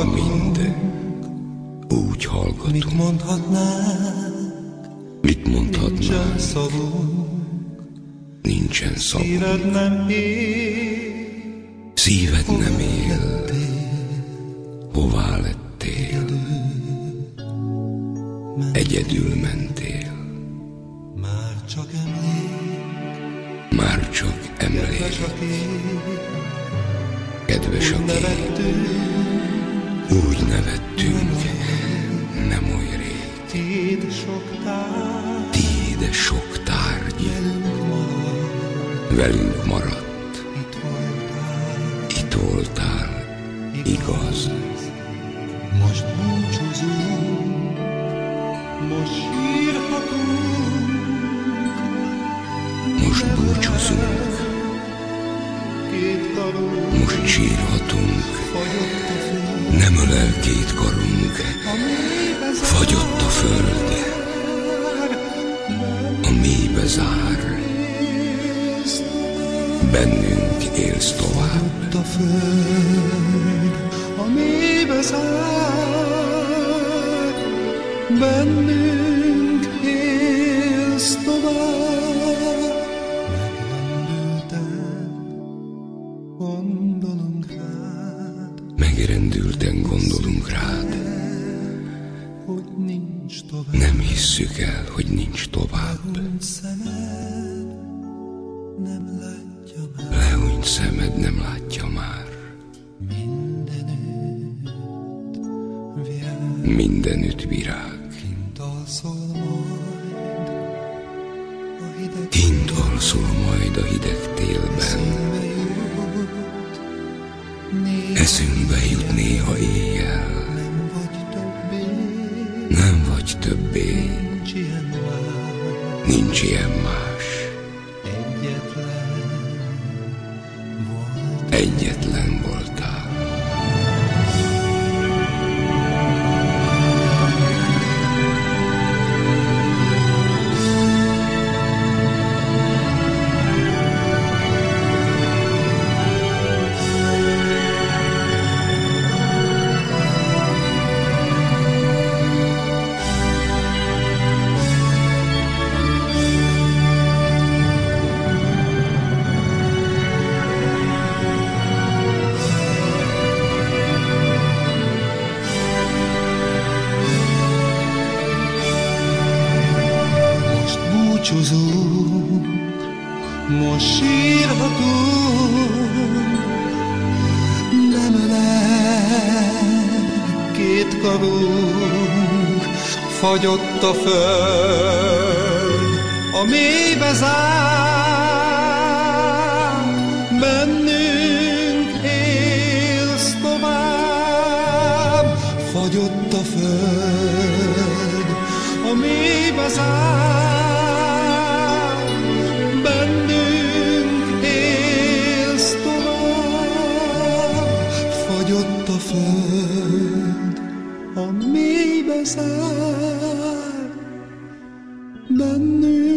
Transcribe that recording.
mind úgy hallgatunk. Mit mondhatnánk? Mit mondhatnánk? Nincsen szavunk. Nincsen szavunk. Szíved nem él. Szíved nem él. Hová lettél? Egyedül mentél. Már csak emlék. Már csak emlék. Kedves a kép. Úgy nevettünk, nem oly rég. Tiéd sok tárgy, velünk maradt. Itt voltál, igaz. Most búcsúzunk, most sírhatunk. Most búcsúzunk, most sírhatunk. Nem ölel két karunk, fagyott a föld, a mélybe zár. Bennünk élsz tovább. A föld, a mélybe zár. Bennünk élsz tovább. Megrendülten gondolunk rád. Nem hisszük el, hogy nincs tovább. Lehúnyt szemed, nem látja már. Mindenütt virág. Kint alszol majd a hideg télben. Eszünkbe jut néha éjjel. Nem vagy többé. Nincs ilyen más. Egyetlen voltál. Búcsúzunk, most sírhatunk. Nem ölel két karunk, fagyott a föld, a mélybe zár. Bennünk élsz tovább. Fagyott a föld, a mélybe zár. Fagyott a föld, a mélybe zár. Bennünk